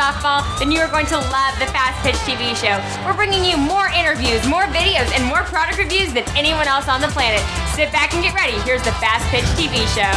softball, then you are going to love the Fastpitch TV show. We're bringing you more interviews, more videos, and more product reviews than anyone else on the planet. Sit back and get ready. Here's the Fastpitch TV show.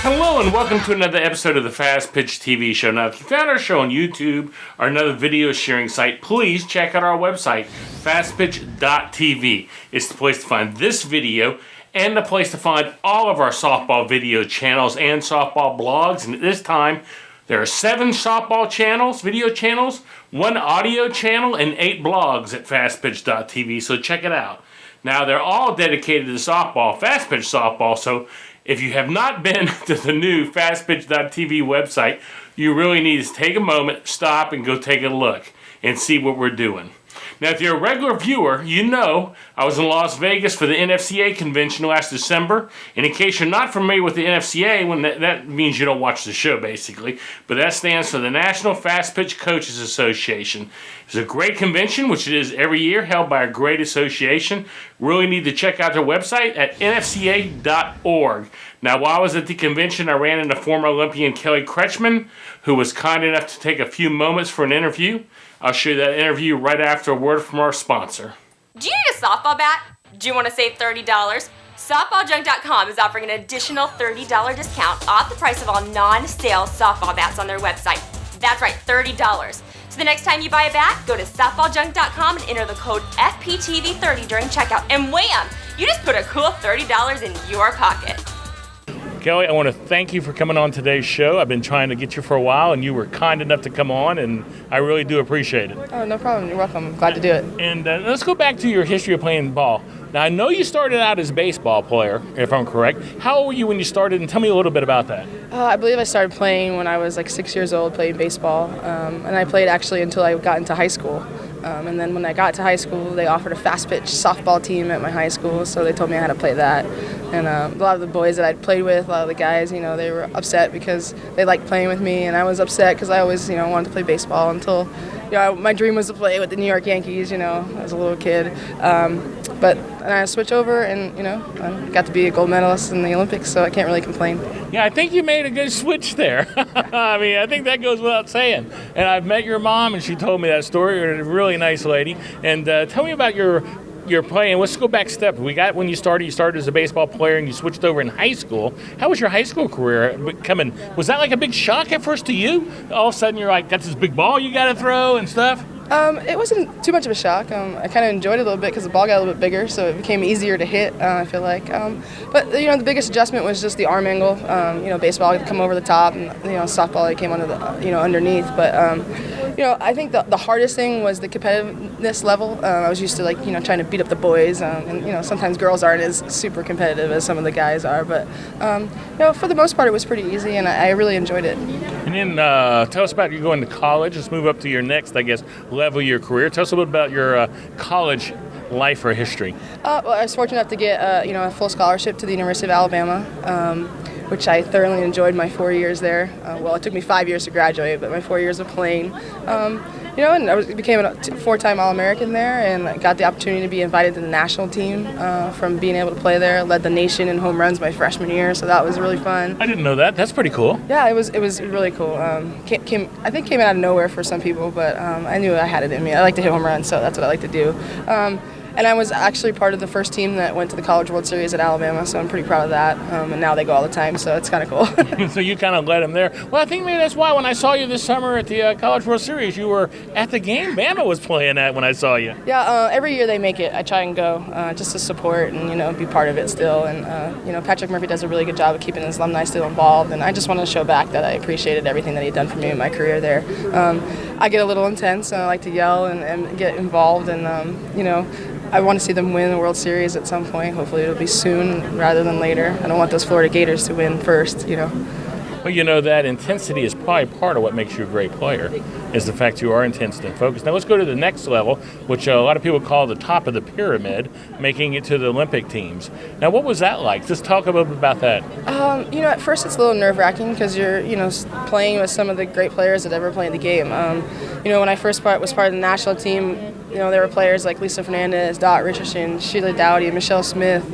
Hello and welcome to another episode of the Fastpitch TV show. Now, if you found our show on YouTube or another video sharing site, please check out our website, fastpitch.tv. It's the place to find this video and the place to find all of our softball video channels and softball blogs. And at this time, there are 7 softball channels, video channels, 1 audio channel, and 8 blogs at fastpitch.tv, so check it out. Now, they're all dedicated to softball, Fastpitch softball, so if you have not been to the new fastpitch.tv website, you really need to take a moment, stop, and go take a look and see what we're doing. Now, if you're a regular viewer, you know I was in Las Vegas for the NFCA convention last December. And in case you're not familiar with the NFCA, when that means you don't watch the show, basically. But that stands for the National Fastpitch Coaches Association. It's a great convention, which it is every year, held by a great association. Really need to check out their website at nfca.org. Now, while I was at the convention, I ran into former Olympian Kelly Kretschman, who was kind enough to take a few moments for an interview. I'll show you that interview right after a word from our sponsor. Do you need a softball bat? Do you want to save $30? SoftballJunk.com is offering an additional $30 discount off the price of all non-sale softball bats on their website. That's right, $30. So the next time you buy a bat, go to SoftballJunk.com and enter the code FPTV30 during checkout, and wham! You just put a cool $30 in your pocket. Kelly, I want to thank you for coming on today's show. I've been trying to get you for a while, and you were kind enough to come on, and I really do appreciate it. Oh, no problem. You're welcome. I'm glad to do it. And let's go back to your history of playing ball. Now, I know you started out as a baseball player, if I'm correct. How old were you when you started, and tell me a little bit about that. I believe I started playing when I was like 6 years old, playing baseball, and I played actually until I got into high school. And then when I got to high school, they offered a Fastpitch softball team at my high school, so they told me I had to play that. And a lot of the boys that I'd played with, a lot of the guys, you know, they were upset because they liked playing with me, and I was upset because I always, you know, wanted to play baseball until, you know, my dream was to play with the New York Yankees, you know, as a little kid. But I switched over and, you know, I got to be a gold medalist in the Olympics, so I can't really complain. Yeah, I think you made a good switch there. I mean, I think that goes without saying. And I've met your mom, and she told me that story. You're a really nice lady. And tell me about your playing. Let's go back a step. We got when you started as a baseball player, and you switched over in high school. How was your high school career coming? Was that like a big shock at first to you? All of a sudden, you're like, got this big ball you got to throw and stuff? It wasn't too much of a shock. I kind of enjoyed it a little bit because the ball got a little bit bigger, so it became easier to hit, I feel like. But, you know, the biggest adjustment was just the arm angle. You know, baseball would come over the top, and, you know, softball it came under the, you know, underneath. But, you know, I think the hardest thing was the competitiveness level. I was used to, like, you know, trying to beat up the boys, and, you know, sometimes girls aren't as super competitive as some of the guys are. But, you know, for the most part, it was pretty easy, and I really enjoyed it. And then tell us about you going to college. Let's move up to your next, I guess, level of your career. Tell us a little bit about your college life or history. Well, I was fortunate enough to get, you know, a full scholarship to the University of Alabama, which I thoroughly enjoyed my 4 years there. Well, it took me 5 years to graduate, but my 4 years of playing. You know, and I became a 4-time All-American there, and I got the opportunity to be invited to the national team from being able to play there. Led the nation in home runs my freshman year, so that was really fun. I didn't know that. That's pretty cool. Yeah, it was really cool. I think came out of nowhere for some people, but I knew I had it in me. I like to hit home runs, so that's what I like to do. And I was actually part of the first team that went to the College World Series at Alabama, so I'm pretty proud of that. And now they go all the time, so it's kind of cool. So you kind of led them there. Well, I think maybe that's why when I saw you this summer at the College World Series, you were at the game Bama was playing at when I saw you. Yeah, every year they make it. I try and go just to support and, you know, be part of it still. And, you know, Patrick Murphy does a really good job of keeping his alumni still involved, and I just want to show back that I appreciated everything that he'd done for me in my career there. I get a little intense, and I like to yell and get involved, and, you know, I want to see them win the World Series at some point. Hopefully it'll be soon rather than later. I don't want those Florida Gators to win first, you know. Well, you know, that intensity is probably part of what makes you a great player, is the fact you are intense and focused. Now let's go to the next level, which a lot of people call the top of the pyramid, making it to the Olympic teams. Now, what was that like? Just talk a little bit about that. At first it's a little nerve-wracking because you're, playing with some of the great players that ever played the game. When I first was part of the national team, there were players like Lisa Fernandez, Dot Richardson, Sheila Dowdy, Michelle Smith,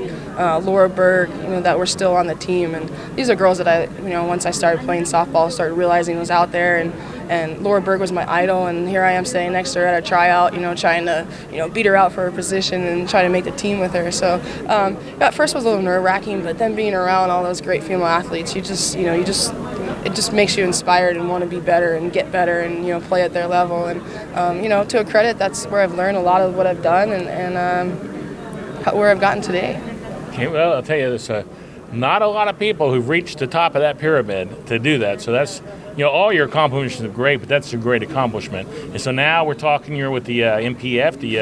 Laura Berg, that were still on the team. And these are girls that I, once I started playing softball, started realizing was out there. And Laura Berg was my idol, and here I am standing next to her at a tryout, trying to, beat her out for her position and try to make the team with her. So at first it was a little nerve-wracking, but then being around all those great female athletes, it just makes you inspired and want to be better and get better and, play at their level. And, to a credit, that's where I've learned a lot of what I've done and where I've gotten today. Okay, well, I'll tell you, there's not a lot of people who've reached the top of that pyramid to do that. So that's, all your accomplishments are great, but that's a great accomplishment. And so now we're talking here with the MPF, the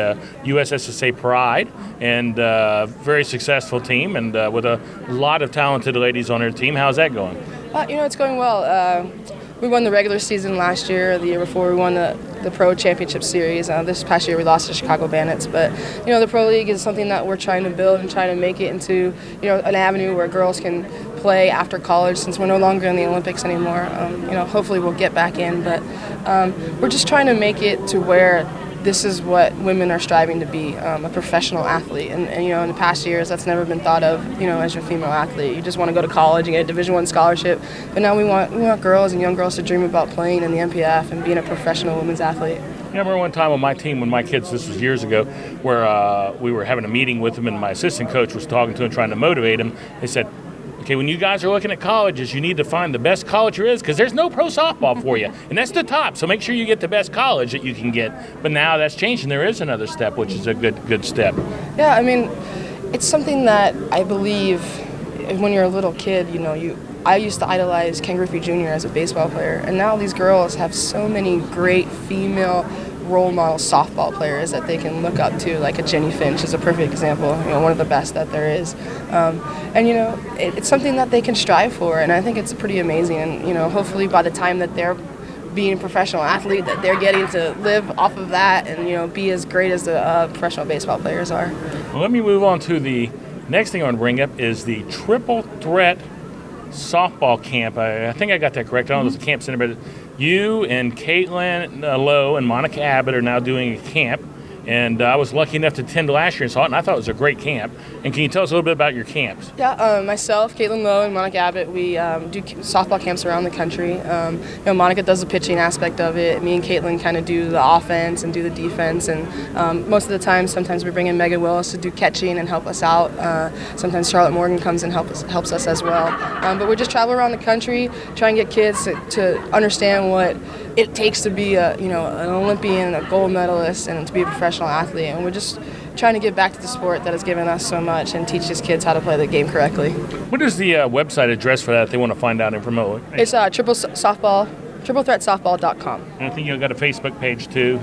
USSSA Pride, and very successful team, and with a lot of talented ladies on their team. How's that going? It's going well. We won the regular season last year. The year before, we won the Pro Championship Series. This past year, we lost to Chicago Bandits. But, the Pro League is something that we're trying to build and trying to make it into, an avenue where girls can play after college since we're no longer in the Olympics anymore. Hopefully we'll get back in. But we're just trying to make it to where this is what women are striving to be, a professional athlete. And in the past years, that's never been thought of, as your female athlete. You just want to go to college and get a Division I scholarship. But now we want girls and young girls to dream about playing in the MPF and being a professional women's athlete. I remember one time on my team, when my kids, this was years ago, where we were having a meeting with them, and my assistant coach was talking to them, trying to motivate them. They said, okay, when you guys are looking at colleges, you need to find the best college there is, because there's no pro softball for you, and that's the top. So make sure you get the best college that you can get. But now that's changing. There is another step, which is a good step. Yeah, it's something that I believe when you're a little kid, I used to idolize Ken Griffey Jr. as a baseball player, and now these girls have so many great female role model softball players that they can look up to, like a Jenny Finch is a perfect example, one of the best that there is. It's something that they can strive for, and I think it's pretty amazing. And, hopefully by the time that they're being a professional athlete, that they're getting to live off of that and, be as great as the professional baseball players are. Well, let me move on to the next thing I want to bring up is the Triple Threat softball camp. I think I got that correct. I don't know if the camp center, but you and Caitlin Lowe and Monica Abbott are now doing a camp. And I was lucky enough to attend last year and saw it, and I thought it was a great camp. And can you tell us a little bit about your camps? Yeah, myself, Caitlin Lowe, and Monica Abbott, we do softball camps around the country. Monica does the pitching aspect of it. Me and Caitlin kind of do the offense and do the defense. And most of the time, sometimes we bring in Megan Willis to do catching and help us out. Sometimes Charlotte Morgan comes and helps us as well. But we just travel around the country, try and get kids to understand what it takes to be an Olympian, a gold medalist, and to be a professional athlete. And we're just trying to give back to the sport that has given us so much and teach these kids how to play the game correctly. What is the website address for that if they want to find out and promote it? It's triplethreatsoftball.com. And I think you've got a Facebook page too.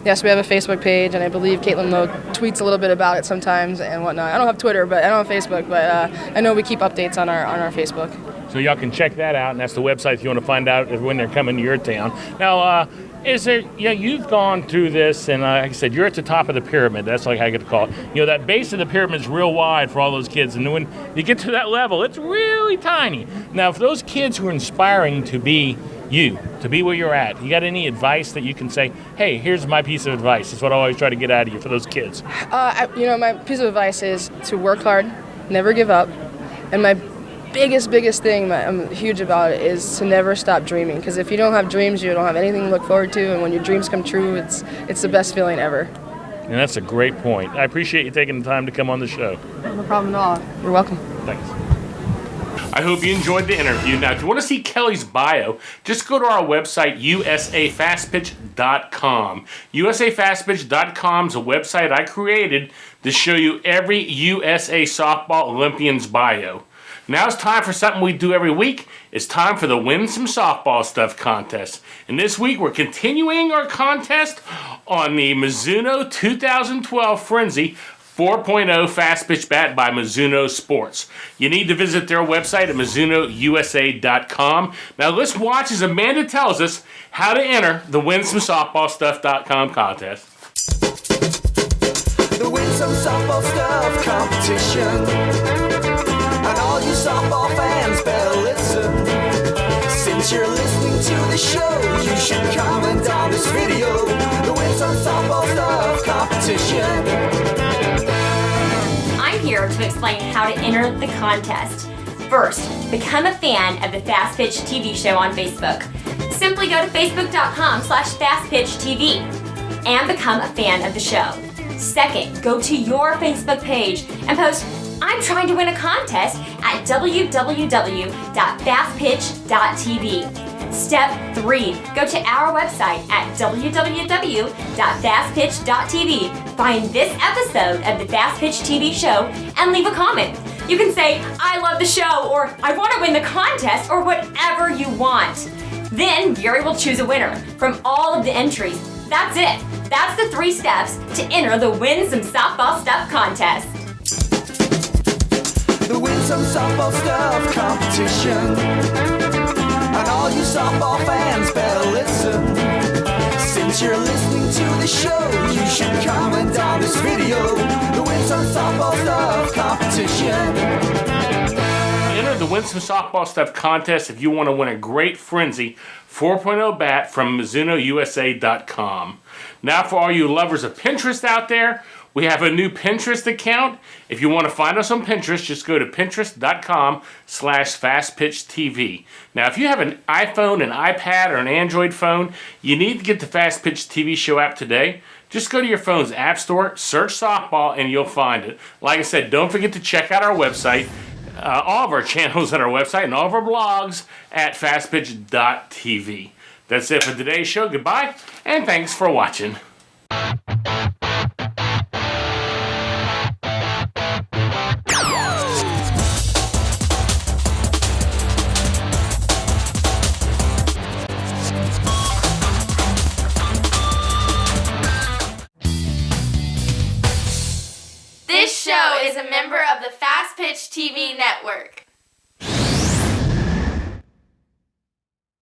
Yes, we have a Facebook page, and I believe Caitlin Lowe tweets a little bit about it sometimes and whatnot. I don't have Twitter, but I don't have Facebook, but I know we keep updates on our Facebook. So y'all can check that out, and that's the website if you want to find out when they're coming to your town. Now, is there, you've gone through this, and like I said, you're at the top of the pyramid. That's like I get to call it. That base of the pyramid is real wide for all those kids, and when you get to that level, it's really tiny. Now, for those kids who are inspiring to be you, to be where you're at, you got any advice that you can say, hey, here's my piece of advice? That's what I always try to get out of you for those kids. My piece of advice is to work hard, never give up, and my biggest thing I'm huge about it is to never stop dreaming, because if you don't have dreams, you don't have anything to look forward to, and when your dreams come true, it's the best feeling ever. And that's a great point. I appreciate you taking the time to come on the show. No problem at all. You're welcome. Thanks. I hope you enjoyed the interview. Now, if you want to see Kelly's bio, just go to our website, usafastpitch.com. usafastpitch.com is a website I created to show you every USA softball Olympian's bio. Now it's time for something we do every week. It's time for the Win Some Softball Stuff contest. And this week we're continuing our contest on the Mizuno 2012 Frenzy 4.0 Fast Pitch Bat by Mizuno Sports. You need to visit their website at MizunoUSA.com. Now let's watch as Amanda tells us how to enter the WinSomeSoftballStuff.com contest. The Win Some Softball Stuff competition. And all you softball fans better listen. Since you're listening to the show, you should comment on this video. The Win Some Softball Stuff competition. I'm here to explain how to enter the contest. First, become a fan of the Fastpitch TV show on Facebook. Simply go to facebook.com/FastPitchTV and become a fan of the show. Second, go to your Facebook page and post, "I'm trying to win a contest" at www.fastpitch.tv. Step 3, go to our website at www.fastpitch.tv. Find this episode of the Fastpitch TV show and leave a comment. You can say, "I love the show," or "I want to win the contest," or whatever you want. Then Gary will choose a winner from all of the entries. That's it. That's the 3 steps to enter the Win Some Softball Stuff contest. The Win Some Softball Stuff competition. And all you softball fans better listen. Since you're listening to the show, you should comment on this video. The Win Some Softball Stuff competition. Enter the Win Some Softball Stuff contest if you want to win a great Frenzy 4.0 bat from MizunoUSA.com. Now for all you lovers of Pinterest out there, we have a new Pinterest account. If you want to find us on Pinterest, just go to pinterest.com/FastPitchTV. Now, if you have an iPhone, an iPad, or an Android phone, you need to get the Fast Pitch TV show app today. Just go to your phone's app store, search softball, and you'll find it. Like I said, don't forget to check out our website, all of our channels on our website, and all of our blogs at fastpitch.tv. That's it for today's show. Goodbye, and thanks for watching. This show is a member of the Fast Pitch TV network.